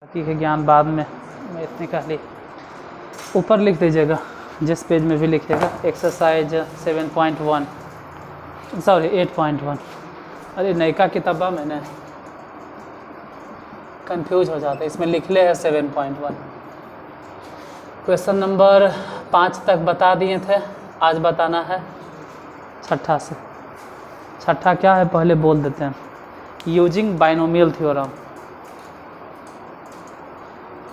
बाकी के ज्ञान बाद में, मैं इतनी कहली ऊपर लिख दीजिएगा, जिस पेज में भी लिखिएगा। Exercise 7.1 sorry 8.1। अरे नयका किताबा मैंने कंफ्यूज हो जाता है, इसमें लिख ले है 7.1। क्वेश्चन नंबर 5 तक बता दिए थे, आज बताना है छठा से। छठा क्या है पहले बोल देते हैं। Using binomial theorem,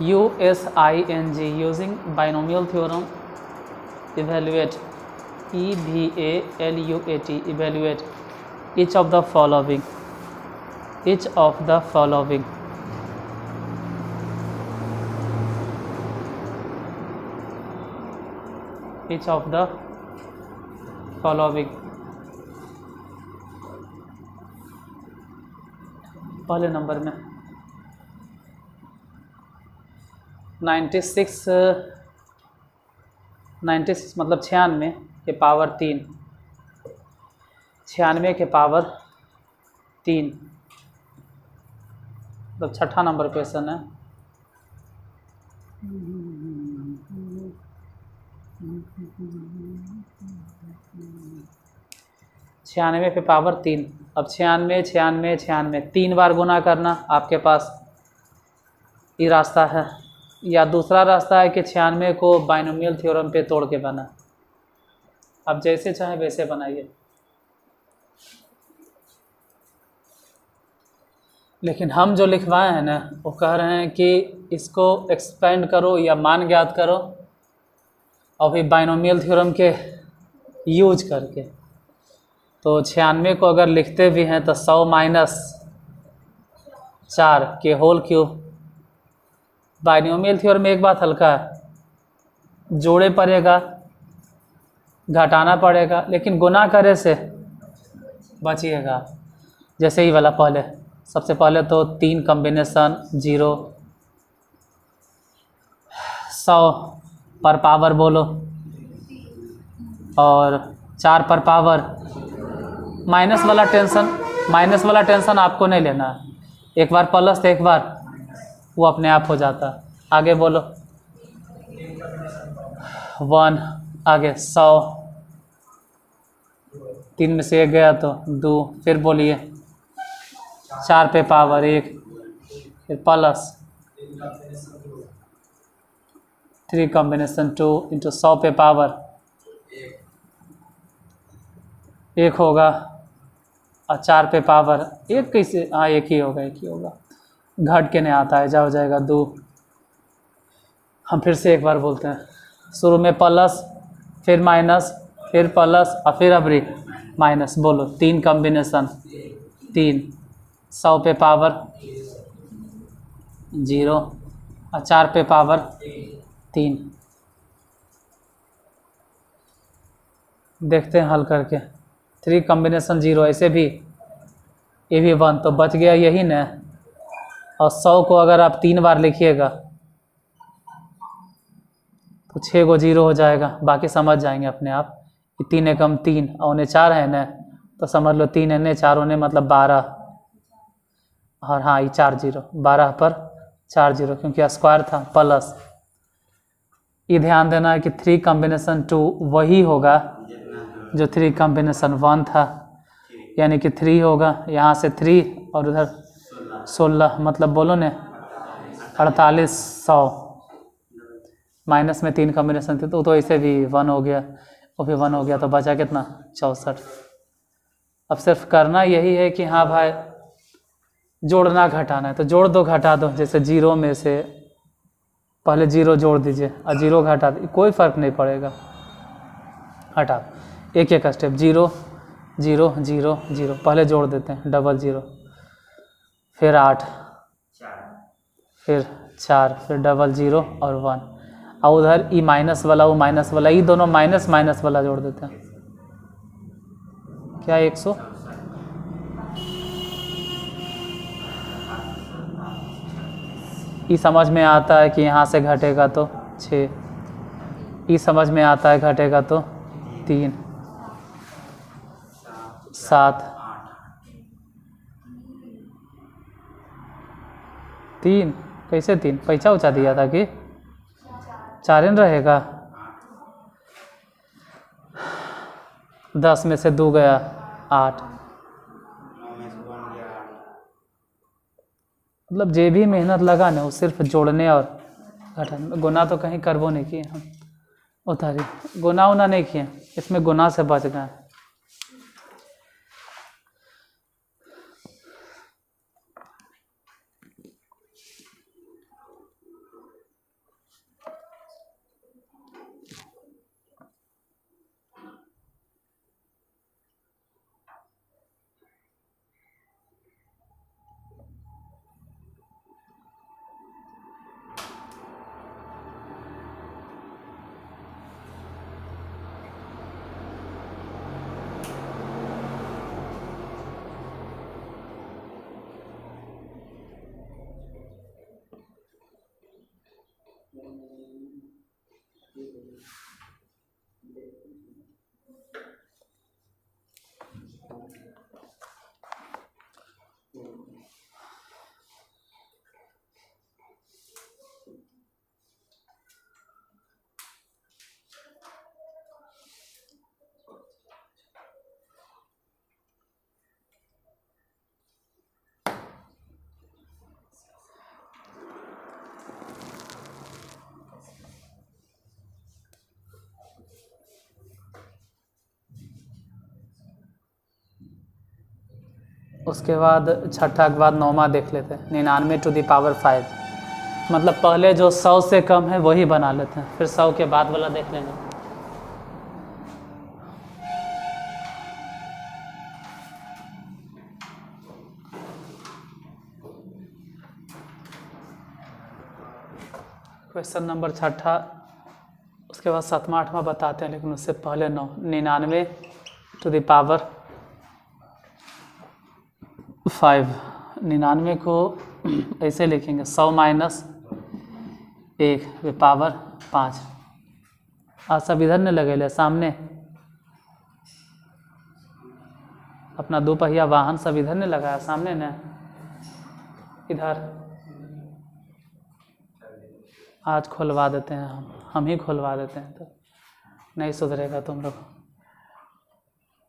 USING, using binomial theorem, evaluate, EVALUAT, evaluate each of the following, each of the following, each of the following। पहले नंबर में 96 मतलब 96 के पावर 3, 96 के पावर 3 मतलब छठा नंबर क्वेश्चन है। छियानवे पे पावर 3। अब 96 96 96 3 बार गुना करना, आपके पास ये रास्ता है। या दूसरा रास्ता है कि 96 को बाइनोमियल थ्योरम पे तोड़ के बना। अब जैसे चाहे वैसे बनाइए, लेकिन हम जो लिखवाए हैं ना वो कह रहे हैं कि इसको एक्सपेंड करो या मान ज्ञात करो और फिर बाइनोमियल थ्योरम के यूज करके। तो 96 को अगर लिखते भी हैं तो 100 माइनस 4 के होल क्यूब। बाइनोमियल थ्योरम में एक बात हल्का है, जोड़े पड़ेगा, घटाना पड़ेगा, लेकिन गुना करे से बचिएगा। जैसे ही वाला पहले, सबसे पहले तो 3 कॉम्बिनेशन 0, 100 पर पावर बोलो, और 4 पर पावर। माइनस वाला टेंशन आपको नहीं लेना है। एक बार प्लस तो एक बार वो अपने आप हो जाता। आगे बोलो 1, आगे 100, 3 में से 1 गया तो 2, फिर बोलिए 4 पे पावर 1, फिर प्लस 3 कॉम्बिनेशन 2 इंटू 100 पे पावर 1 होगा, और 4 पे पावर 1 कैसे, हाँ एक ही होगा, घट के नहीं आता है, जा हो जाएगा 2। हम फिर से एक बार बोलते हैं, शुरू में प्लस, फिर माइनस, फिर प्लस, और फिर अबरी माइनस। बोलो 3 कॉम्बिनेशन 3, 100 पे पावर 0 और 4 पे पावर 3। देखते हैं हल करके। 3 कॉम्बिनेशन 0, ऐसे भी ये भी 1, तो बच गया यही ना। और 100 को अगर आप 3 बार लिखिएगा तो 6 को 0 हो जाएगा, बाकी समझ जाएंगे अपने आप। 3 एकम 3 और उन्हें 4 है ना, तो समझ लो 3 है 4 उन्हें मतलब 12, और हाँ ये 4 0, 12 पर 4 0, क्योंकि स्क्वायर था प्लस। ये ध्यान देना है कि 3 कॉम्बिनेशन 2 वही होगा जो 3 कॉम्बिनेशन 1 था, यानी कि 3 होगा, यहाँ से 3 और उधर 16, मतलब बोलो ने 4800। माइनस में 3 कॉम्बिनेशन थे तो ऐसे भी 1 हो गया, वो भी 1 हो गया, तो बचा कितना 64। अब सिर्फ करना यही है कि हाँ भाई जोड़ना घटाना है, तो जोड़ दो घटा दो। जैसे 0 में से पहले 0 जोड़ दीजिए और 0 घटा दीजिए, कोई फ़र्क नहीं पड़ेगा, हटा एक एक स्टेप। 0 0 0 0 पहले जोड़ देते हैं, डबल 0, फिर 8, फिर 4, फिर डबल 0 और 1, और उधर ई माइनस वाला वो माइनस वाला, ये दोनों माइनस माइनस वाला जोड़ देते हैं। क्या 100, ये समझ में आता है कि यहाँ से घटेगा तो 6, ये समझ में आता है घटेगा तो 3, 7, 3 कैसे 3 पैसा उचा दिया था कि 4 रहेगा। 10 में से 2 गया 8। मतलब जे भी मेहनत लगा ना वो सिर्फ जोड़ने और घटाने, गुना तो कहीं करबो नहीं किए हम, उतारी गुना उना नहीं किए, इसमें गुना से बच गए। उसके बाद छठा के बाद 9वां देख लेते हैं, 99⁵ मतलब पहले जो 100 से कम है वही बना लेते हैं, फिर 100 के बाद वाला देख लेंगे। क्वेश्चन नंबर छठा, उसके बाद 7वां 8वां बताते हैं, लेकिन उससे पहले 99⁵ 5। 99 को ऐसे लिखेंगे 100 माइनस 1 वे पावर 5। आज सब इधर ने लगे ले सामने, अपना 2 पहिया वाहन सब इधर ने लगाया सामने ने, इधर आज खुलवा देते हैं हम ही खुलवा देते हैं, तो नहीं सुधरेगा तुम लोग।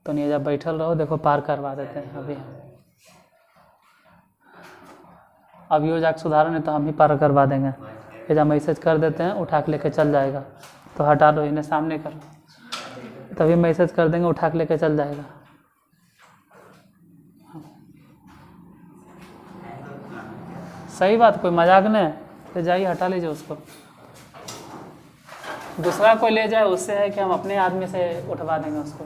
तो नहीं जब बैठल रहो, देखो पार करवा देते हैं अभी। अब यो जाके सुधारो, नहीं तो हम ही पार करवा देंगे। ये जब मैसेज कर देते हैं उठा के लेके चल जाएगा, तो हटा दो इन्हें सामने करो, तभी मैसेज कर देंगे उठा के लेके चल जाएगा। सही बात, कोई मजाक नहीं, तो जाइए हटा लीजिए उसको। दूसरा कोई ले जाए उससे है कि हम अपने आदमी से उठवा देंगे उसको,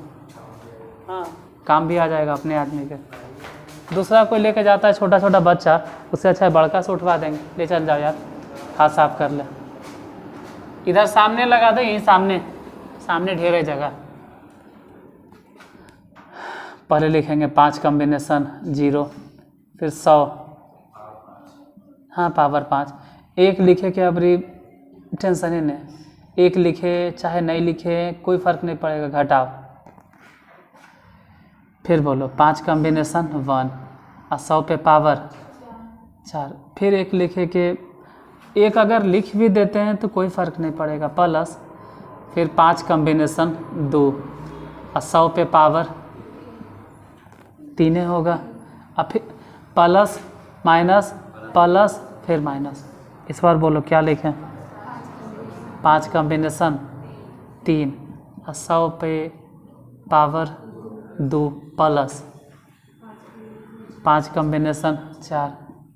हाँ काम भी आ जाएगा अपने आदमी के। दूसरा कोई लेके जाता है छोटा छोटा बच्चा, उससे अच्छा है बड़का से उठवा देंगे, ले चल जाओ यार हाथ साफ कर ले। इधर सामने लगा दो, यहीं सामने सामने ढेर है जगह। पहले लिखेंगे 5 कॉम्बिनेशन 0, फिर 100, हाँ पावर 5। 1 लिखे के अब टेंशन ही नहीं, 1 लिखे चाहे नहीं लिखे कोई फ़र्क नहीं पड़ेगा, घटाओ। फिर बोलो 5 कॉम्बिनेशन 1 और 100 पे पावर 4। फिर 1 लिखे के, 1 अगर लिख भी देते हैं तो कोई फ़र्क नहीं पड़ेगा, प्लस फिर 5 कॉम्बिनेशन 2 और 100 पे पावर 3 होगा। अब फिर प्लस माइनस प्लस फिर माइनस। इस बार बोलो क्या लिखें, 5 कॉम्बिनेशन 3 और 100 पे पावर 2 प्लस 5 कॉम्बिनेशन 4,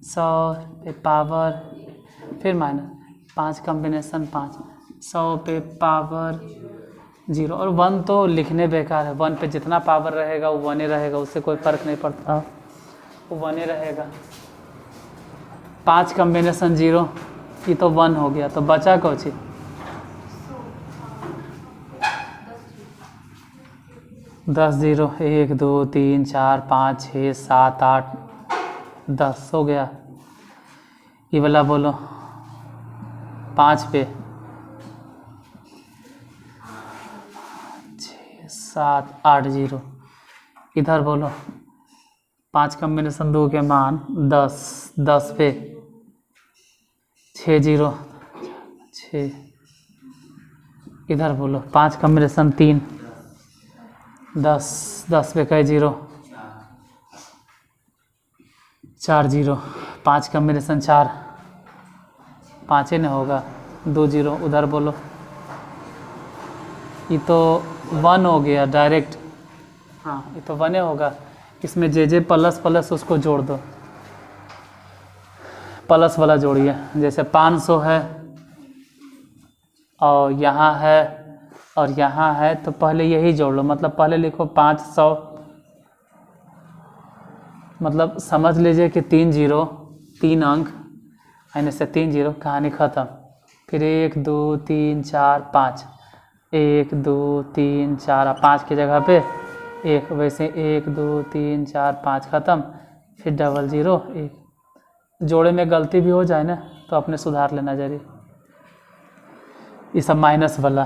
100 पे पावर फिर माइनस 5 कॉम्बिनेशन 5, 100 पे पावर 0। और 1 तो लिखने बेकार है, 1 पे जितना पावर रहेगा वो 1 ही रहेगा, उससे कोई फ़र्क नहीं पड़ता, वो 1 ही रहेगा। 5 कॉम्बिनेशन 0 ये तो 1 हो गया, तो बचा कौची 10 0, 1 2 3 4 5 6 7 8 10 हो गया। ये वाला बोलो 5 पे 6 7 8 0। इधर बोलो 5 कॉम्बिनेशन 2 के मान 10, 10 पे 6 0 6, इधर बोलो 5 कॉम्बिनेशन 3 10, 10 पे कई 0 4 0, 5 कॉम्बिनेशन 4, 5 ही नहीं होगा 2 0, उधर बोलो। ये तो 1 हो गया डायरेक्ट, हाँ ये तो 1 होगा। इसमें जे प्लस प्लस उसको जोड़ दो, प्लस वाला जोड़िए। जैसे 500 है और यहाँ है और यहाँ है, तो पहले यही जोड़ लो। मतलब पहले लिखो 500, मतलब समझ लीजिए कि 3 0, 3 अंक, यानी से 3 0, कहानी ख़त्म। फिर 1 2 3 4 5, 1 2 3 4, 5 की जगह पे 1, वैसे 1 2 3 4 5 ख़त्म। फिर 0 0 1। जोड़े में गलती भी हो जाए ना तो अपने सुधार लेना जरिए। ये सब माइनस वाला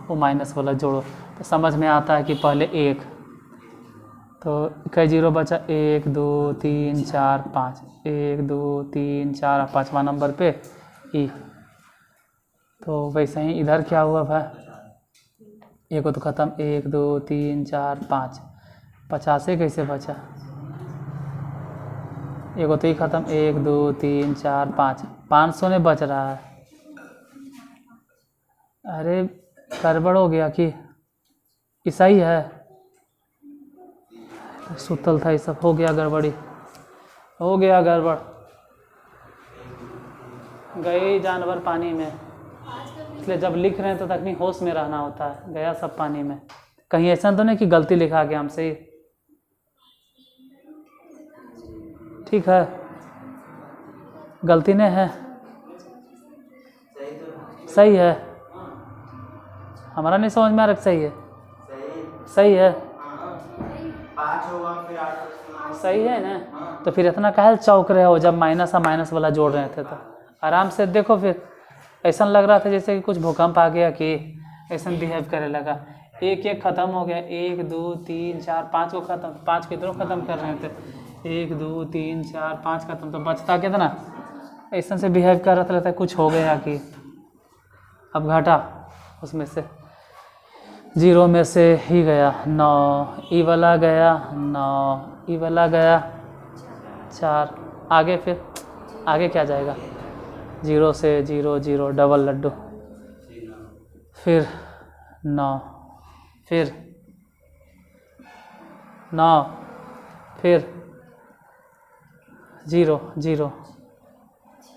वो माइनस वाला जोड़ो तो समझ में आता है कि पहले 1, तो कई 0 बचा 1 2 3 4 5, 1 2 3 4, 5वां नंबर पे ई। तो वैसे ही इधर क्या हुआ भाई, एक तो ख़त्म 1 2 3 4 5, 50 कैसे बचा, एक तो ही ख़त्म 1 2 3 4 5, 500 में बच रहा है। अरे गड़बड़ हो गया कि ऐसा ही है, सुतल था ये सब, हो गया गड़बड़ी, हो गया गड़बड़, गए जानवर पानी में। इसलिए जब लिख रहे हैं तो तकनी होश में रहना होता है, गया सब पानी में। कहीं ऐसा तो नहीं कि गलती लिखा गया हमसे ही, ठीक है, गलती नहीं है, सही है, हमारा नहीं समझ में आ रहा, सही है, सही है, 5 होगा फिर 8, सही है ना। तो फिर इतना काहे चौक रहे हो जब माइनस और माइनस वाला जोड़ रहे थे, तो आराम से देखो। फिर ऐसा लग रहा था जैसे कि कुछ भूकंप आ गया कि ऐसा बिहेव करे लगा। 1 1 ख़त्म हो गया, 1 2 3 4 5 को ख़त्म, 5 कितनों ख़त्म कर रहे थे, 1 2 3 4 5 ख़त्म, तो बचता कितना, ऐसा से बिहेव कर रहा था, लगता है कुछ हो गया कि अब घटा, उसमें से 0 में से ही गया 9, ई वाला गया 9, ई वाला गया 4, आगे फिर आगे क्या जाएगा, 0 से 0 0, डबल लड्डू, फिर 9, फिर 9, फिर 0 0,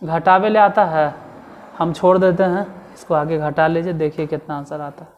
घटावे ले आता है, हम छोड़ देते हैं इसको, आगे घटा लीजिए, देखिए कितना आंसर आता है।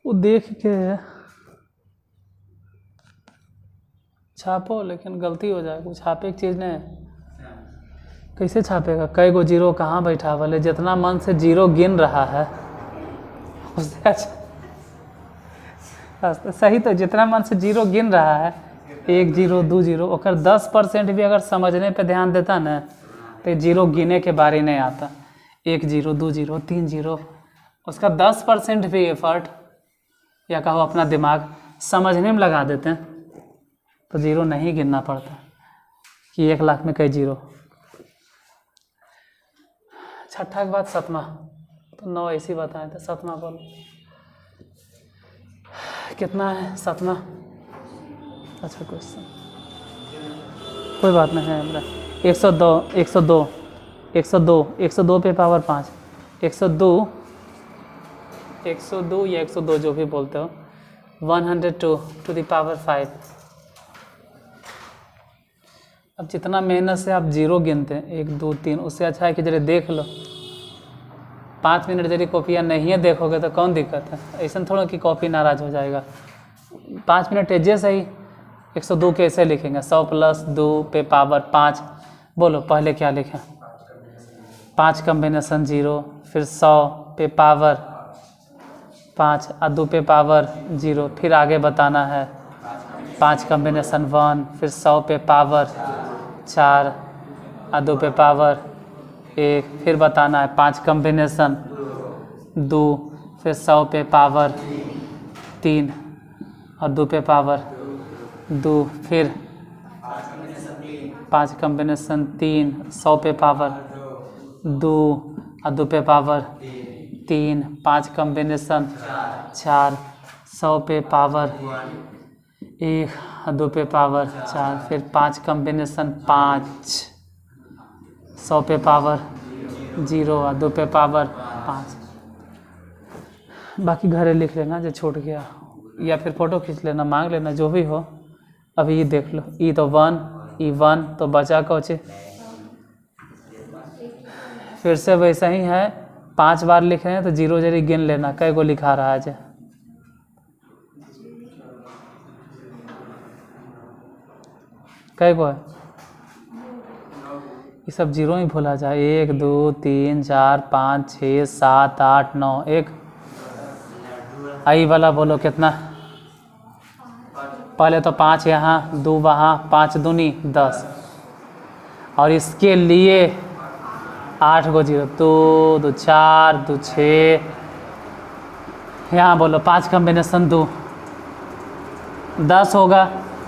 वो देख के छापो, लेकिन गलती हो जाए, कुछ छापे की चीज़ नहीं है। कैसे छापेगा, कई गो 0 कहाँ बैठा वाले, जितना मन से 0 गिन रहा है उससे अच्छा सही, तो जितना मन से 0 गिन रहा है, 1 0 2 0, और 10% भी अगर समझने पे ध्यान देता ना तो 0 गिने के बारे नहीं आता। 1 0 2 0 3 0, उसका 10% भी एफर्ट या कहो अपना दिमाग समझने में लगा देते हैं तो 0 नहीं गिनना पड़ता। कि 1 लाख में कई जीरो। छठा के बाद सतमा, तो 9 ऐसी बताए थे। सतमा बोलो कितना है सतमा? अच्छा क्वेश्चन, कोई बात नहीं है हमरा। 102 102 102 102 पे पावर 5, 102 102 या 102 जो भी बोलते हो, 102 टू द पावर 5। अब जितना मेहनत से आप जीरो गिनते हैं 1 2 3, उससे अच्छा है कि जरा देख लो। 5 मिनट यदि कॉपियाँ नहीं देखोगे तो कौन दिक्कत है, ऐसा थोड़ा कि कॉपी नाराज़ हो जाएगा। 5 मिनट एजे से ही 102 कैसे लिखेंगे? 100 प्लस 2 पे पावर 5। बोलो पहले क्या लिखें? 5 कम्बिनेशन 0, फिर 100 पे पावर 5 और 2 पे पावर 0, फिर आगे बताना है 5 कम्बिनेशन 1, फिर 100 पे पावर 4 और 2 पे पावर 1, फिर बताना है 5 कम्बिनेशन 2, फिर 100 पे पावर 3 और 2 पे पावर 2, फिर 5 कम्बिनेशन 3, 100 पे पावर 2 और 2 पे पावर 3, 5 कम्बिनेशन 4, 100 पे पावर 1 और 2 पे पावर 4, फिर 5 कम्बिनेशन 5, 100 पे पावर 0 और 2 पे पावर 5। बाकी घरे लिख लेना जो छूट गया, या फिर फ़ोटो खींच लेना, मांग लेना, जो भी हो। अभी ये देख लो, ई तो 1, ई 1 तो बचा कौचे। फिर से वैसा ही है, 5 बार लिख रहे हैं तो 0 जरी गिन लेना कै गो लिखा रहा है जे। कै गो है? ये सब 0 ही भूला जाए। 1 2 3 4 5 6 7 8 9, 1। आई वाला बोलो कितना? पहले तो 5 यहाँ 2 वहाँ, 5 दूनी 10, और इसके लिए 8 गो 0, 2 2 4 2 6। यहाँ बोलो 5 कम्बिनेशन 2, 10 होगा,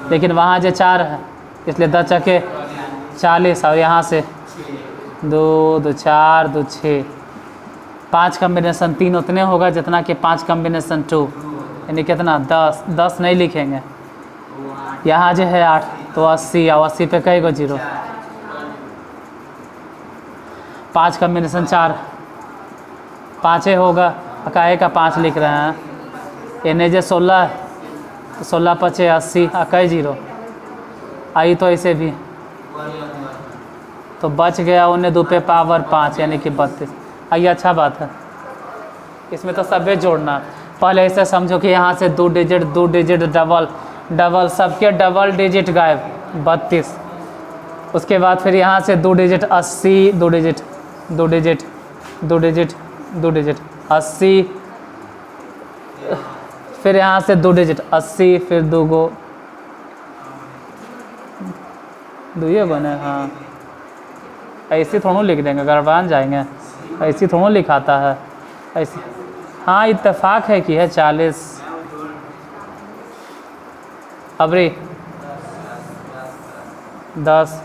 लेकिन वहाँ जो 4 है इसलिए 10 चके 40, और यहाँ से 2 2 4 2 6। 5 कम्बिनेशन 3 उतने होगा जितना कि 5 कम्बिनेशन 2, यानी कितना? 10। 10 नहीं लिखेंगे, यहाँ जो है 8 तो 80, और 80 पे कई गो 0? 5 कम्बिनेशन 4, 5 होगा, काहे का 5 लिख रहे हैं? एने जे 16, तो 16 पचे 80, कई 0? आई तो ऐसे भी तो बच गया उन्हें 2 पे पावर 5, यानी कि 32। आइए, अच्छा बात है, इसमें तो सभी जोड़ना। पहले ऐसे समझो कि यहाँ से 2 डिजिट डबल सबके डबल डिजिट गायब 32। उसके बाद फिर यहाँ से 2 डिजिट 80, 2 डिजिट 80, फिर यहाँ से 2 डिजिट 80, फिर 2 गो 2 गो ना। हाँ, ऐसे थोड़ा लिख देंगे, गड़बड़ा जाएंगे, ऐसी थोड़ा लिखाता है ऐसे। हाँ, इत्तेफाक है कि है 40। अबरी 10,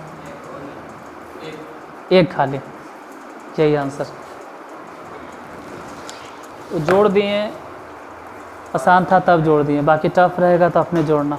1 खाली, यही आंसर। जोड़ दिए, आसान था तब जोड़ दिए, बाकी टफ रहेगा तो अपने जोड़ना।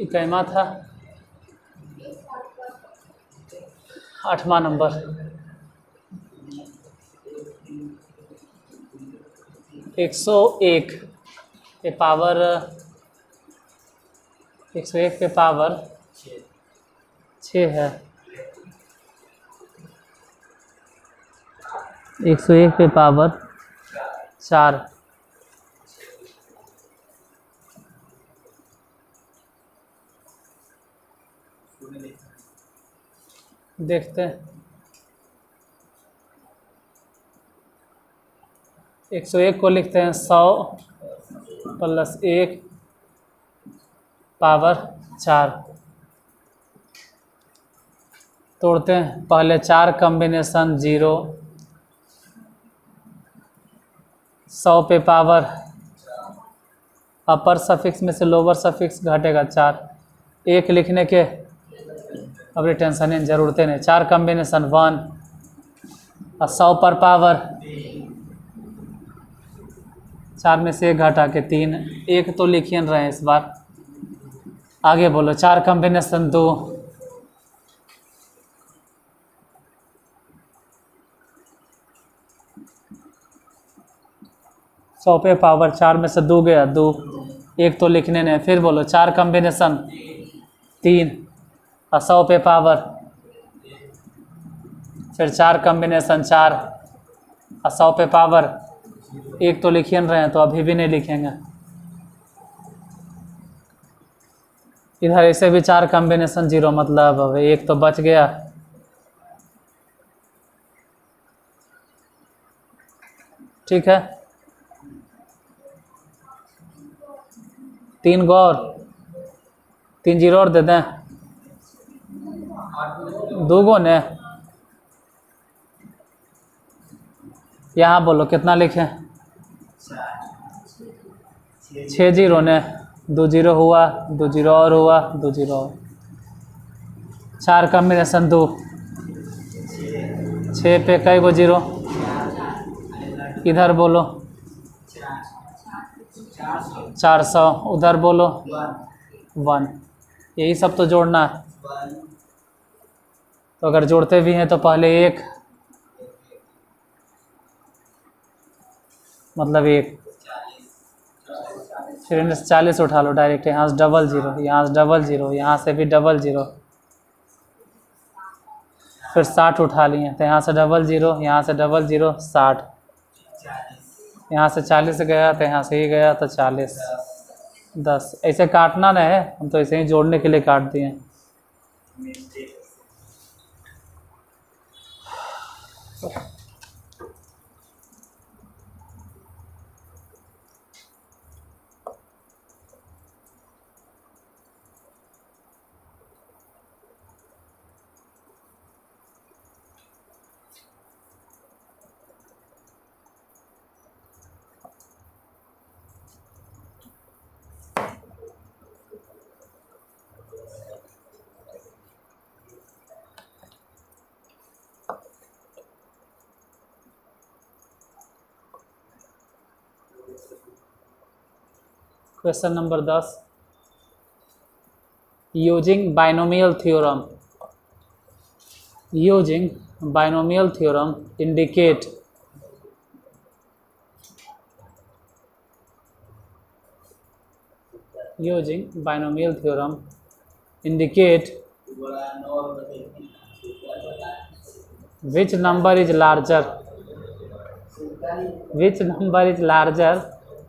इक्कीसवां था, 8वां नंबर। 101 पे पावर 101 पे पावर 6 है। 101 पे पावर 4। देखते हैं। 101 को लिखते हैं 100 प्लस 1 पावर 4। तोड़ते हैं। पहले 4 कॉम्बिनेशन 0, 100 पे पावर अपर सफिक्स में से लोअर सफिक्स घटेगा 4। 1 लिखने के अभी टेंशन नहीं, जरूरत नहीं। 4 कॉम्बिनेशन 1 और 100 पर पावर 4 में से 1 घटा के 3। 1 तो लिख ही रहे हैं इस बार। आगे बोलो। 4 कॉम्बिनेशन 2, 100 पे पावर 4 में से 2 गया 2। 1 तो लिखने ने। फिर बोलो 4 कॉम्बिनेशन 3 और 100 पे पावर, फिर 4 कॉम्बिनेशन 4 और 100 पे पावर 1 तो लिख ही रहे हैं, तो अभी भी नहीं लिखेंगे। इधर ऐसे भी 4 कॉम्बिनेशन 0, मतलब अब 1 तो बच गया। ठीक है। 3 गो और 3 0 और दे दें। 2 गो ने। यहाँ बोलो कितना लिखें। 6 0 ने। 2 0 हुआ, 2 0 और हुआ, 2 0 और। 4 कॉम्बिनेशन 2, 6 पे कई गो 0। इधर बोलो 400, उधर बोलो 1। यही सब तो जोड़ना है। तो अगर जोड़ते भी हैं तो पहले 1, मतलब 1, फिर इनमें से 40 उठा लो डायरेक्ट। यहाँ से डबल 0, यहाँ से डबल 0, यहाँ से भी डबल 0, फिर 60 उठा लिए। तो यहाँ से डबल 0, यहाँ से डबल 0, 60। यहाँ से 40 गया तो यहाँ से ही गया तो 40, 10। ऐसे काटना नहीं है, हम तो ऐसे ही जोड़ने के लिए काट दिए। Question number 10, using binomial theorem, using binomial theorem indicate using binomial theorem indicate which number is larger, which number is larger,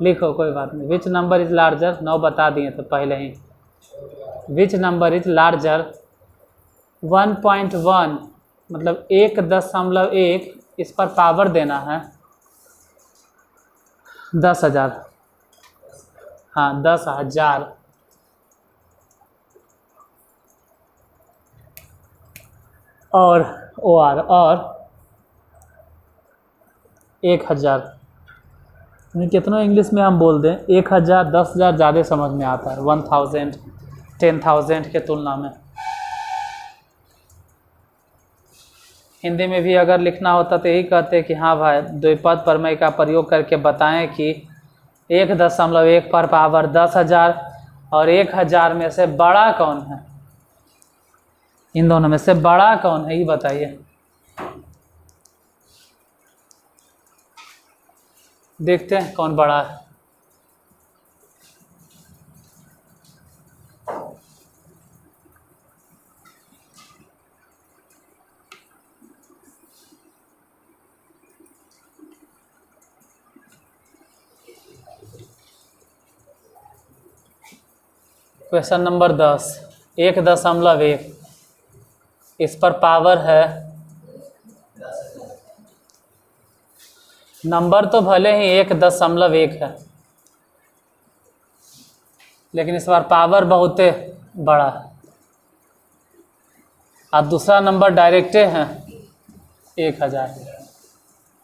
लिखो कोई बात नहीं। which number is larger 9 बता दिए तो पहले ही। which number is larger 1.1 मतलब 1.1, इस पर पावर देना है 10,000, हाँ 10,000 और और 1,000। कितना इंग्लिश में हम बोल दें 1,000 10,000 ज़्यादा समझ में आता है 1,000 10,000 के तुलना में। हिंदी में भी अगर लिखना होता तो यही कहते कि हाँ भाई द्विपद प्रमेय का प्रयोग करके बताएं कि 1.1 पर पावर 10,000 और 1000 में से बड़ा कौन है? इन दोनों में से बड़ा कौन है ये बताइए। देखते हैं कौन बड़ा है। क्वेश्चन नंबर 10, 1.1 इस पर पावर है, नंबर तो भले ही 1.1 है लेकिन इस बार पावर बहुत बड़ा है। अब दूसरा नंबर डायरेक्ट है 1000।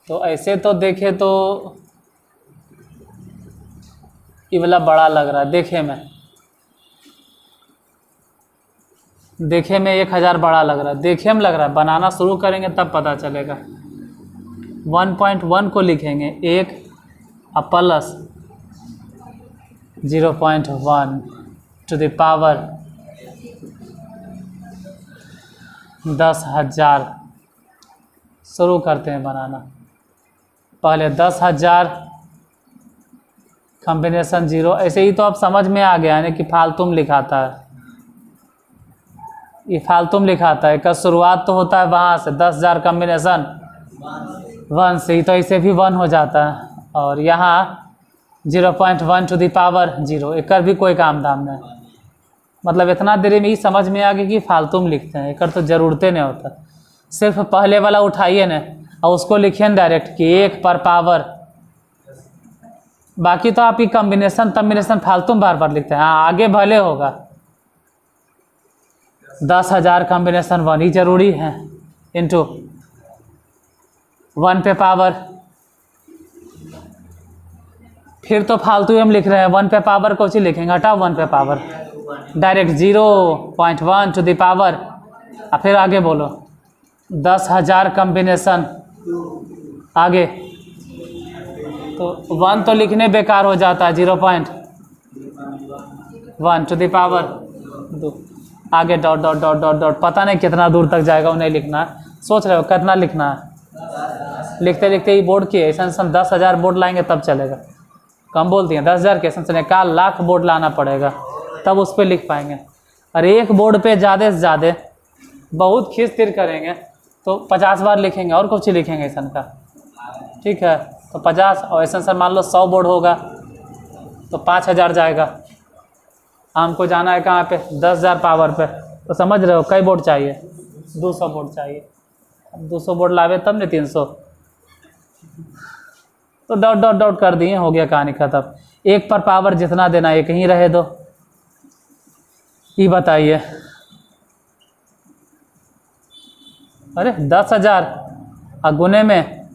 तो ऐसे तो देखे तो ये वाला बड़ा लग रहा है। देखे में 1000 बड़ा लग रहा है, देखे में लग रहा है। बनाना शुरू करेंगे तब पता चलेगा। 1.1 को लिखेंगे 1 प्लस 0.1 टू द पावर 10,000। शुरू करते हैं बनाना। पहले 10,000 कॉम्बिनेशन 0। ऐसे ही तो अब समझ में आ गया है कि फालतू में लिखाता है, ये फालतू में लिखाता है। इसका शुरुआत तो होता है वहाँ से 10,000 कॉम्बिनेशन 1 से ही, तो ऐसे भी 1 हो जाता है। और यहाँ 0.1 टू द पावर 0, एक भी कोई काम धाम नहीं। मतलब इतना देरी में ही समझ में आ गया कि फालतू में लिखते हैं, एक तो ज़रूरते नहीं होता। सिर्फ पहले वाला उठाइए ना और उसको लिखिए डायरेक्ट कि 1 पर पावर। बाकी तो आप ही कॉम्बिनेशन फालतू में बार बार लिखते हैं। हाँ आगे भले होगा 10,000 कॉम्बिनेशन 1 ही जरूरी है, इंटू 1 पे पावर। फिर तो फालतू हम लिख रहे हैं, 1 पे पावर को ही लिखेंगे, हटाओ 1 पे power, direct 0.1 to the power. और फिर आगे बोलो 10,000 कॉम्बिनेशन आगे। तो 1 तो लिखने बेकार हो जाता है, 0.1 टू द पावर 2। आगे dot dot dot dot dot, पता नहीं कितना दूर तक जाएगा, उन्हें लिखना है। सोच रहे हो कितना लिखना है? लिखते लिखते ही बोर्ड की ऐसा 10,000 बोर्ड लाएंगे तब चलेगा। कम बोल दिए 10,000 के ऐसा 1 लाख बोर्ड लाना पड़ेगा तब उस पर लिख पाएंगे। और एक बोर्ड पे ज़्यादा से ज़्यादा बहुत खींच तिर करेंगे तो 50 बार लिखेंगे और कुछ लिखेंगे ऐसा का। ठीक है, तो 50 और ऐसा सर मान लो 100 बोर्ड होगा तो 5,000 जाएगा। हमको जाना है कहाँ पे? 10,000 पावर पे। तो समझ रहे हो कई बोर्ड चाहिए? 200 बोर्ड चाहिए। 200 बोर्ड लावे तब नहीं 300। तो डॉट डॉट डॉट कर दिए, हो गया कहानी खत्म। 1 पर पावर जितना देना एक ही रहे दो। ये बताइए, अरे 10,000 और गुने में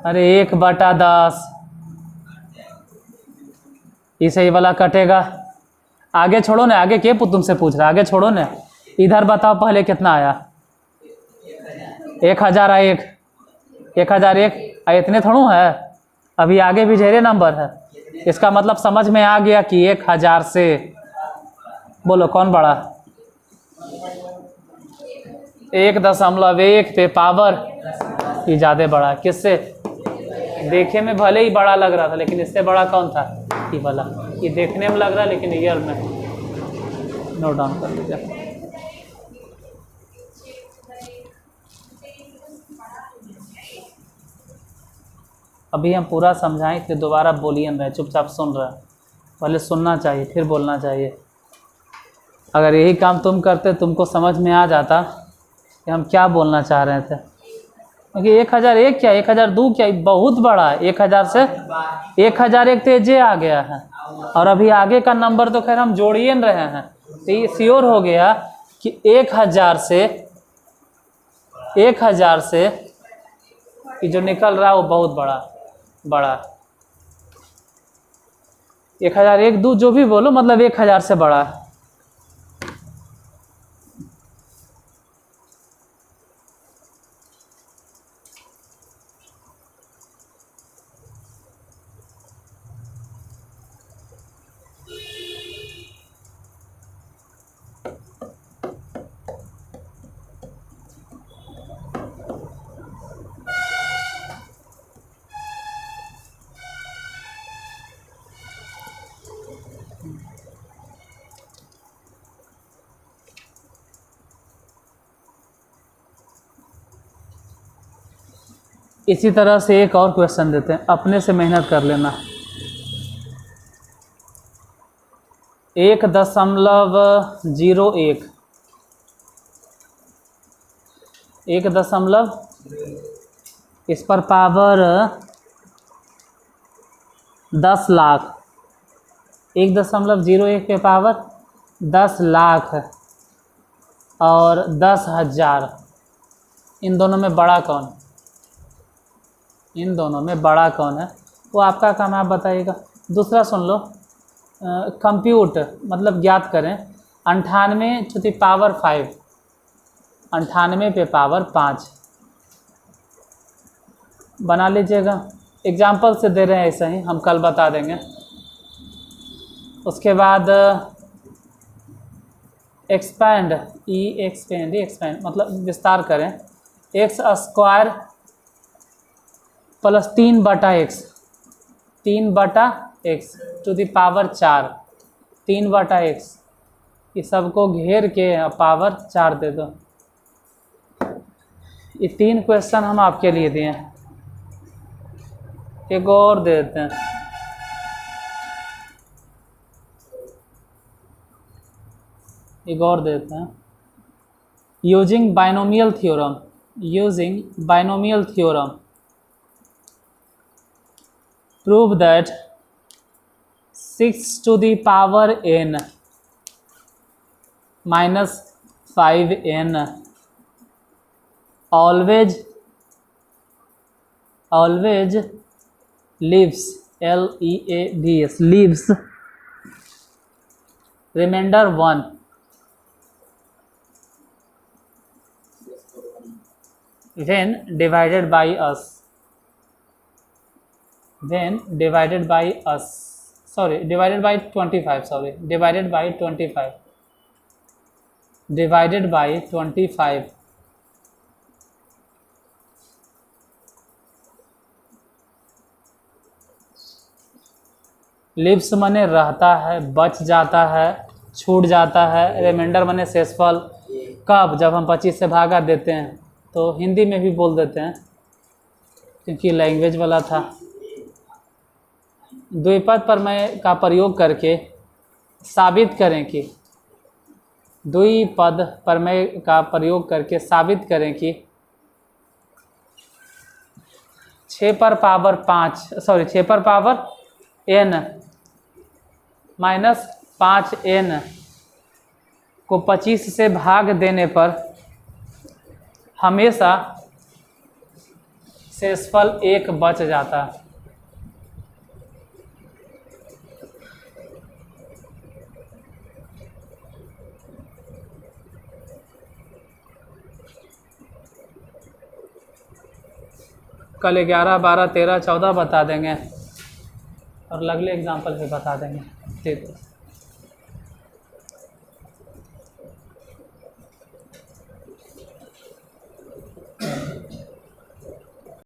अरे 1/10, इसे ये वाला कटेगा। आगे छोड़ो ना, आगे के तुमसे पूछ रहा, आगे छोड़ो ना। इधर बताओ पहले कितना आया? 1,000 आया। 1,001 इतने थोड़ू है, अभी आगे भी ढेरे नंबर है। इसका मतलब समझ में आ गया कि 1,000 से बोलो कौन बड़ा? 1.1 पे पावर ये ज़्यादा बड़ा। किससे? देखे में भले ही बड़ा लग रहा था लेकिन इससे बड़ा कौन था? ये वाला। ये देखने में लग रहा है लेकिन ईयर में। नोट डाउन कर लीजिए। अभी हम पूरा समझाएं फिर दोबारा बोलिए ना, चुपचाप सुन रहा है। पहले सुनना चाहिए फिर बोलना चाहिए। अगर यही काम तुम करते तुमको समझ में आ जाता कि हम क्या बोलना चाह रहे थे। क्योंकि 1,001 क्या 1,002 क्या बहुत बड़ा है। 1,000 से 1,001 तो ये आ गया है और अभी आगे का नंबर तो खैर हम जोड़ ही रहे हैं। तो ये श्योर हो गया कि 1,000 से ये जो निकल रहा है वो बहुत बड़ा 1,001 2 जो भी बोलो मतलब 1,000 से बड़ा है। इसी तरह से एक और क्वेश्चन देते हैं, अपने से मेहनत कर लेना। 1.01 1 इस पर पावर 10 लाख, 1.01 पे पावर 10 लाख और 10,000, इन दोनों में बड़ा कौन? इन दोनों में बड़ा कौन है वो आपका काम, आप बताइएगा। दूसरा सुन लो, कंप्यूट मतलब ज्ञात करें 98⁵, 98 पे पावर 5 बना लीजिएगा। एग्जाम्पल से दे रहे हैं, ऐसा ही हम कल बता देंगे। उसके बाद एक्सपैंड, एक्सपैंड मतलब विस्तार करें, x² plus 3/x, 3/x to the power 4, 3/x, ये सबको घेर के पावर 4 दे दो। ये 3 क्वेश्चन हम आपके लिए दिए हैं। एक और दे देते हैं, एक और देते हैं। Using binomial theorem prove that 6 to the power n minus 5n always leaves, leaves remainder 1 when divided by 25 lips मने रहता है, बच जाता है, छूट जाता है। रिमाइंडर मने शेषफल। कब? जब हम 25 से भागा देते हैं, तो हिंदी में भी बोल देते हैं क्योंकि लैंग्वेज वाला था। द्विपद प्रमेय का प्रयोग करके साबित करें कि 6 पर पावर n माइनस 5n को 25 से भाग देने पर हमेशा शेषफल 1 बच जाता है। कल 11, 12, 13, 14 बता देंगे और अगले एग्जाम्पल पे बता देंगे।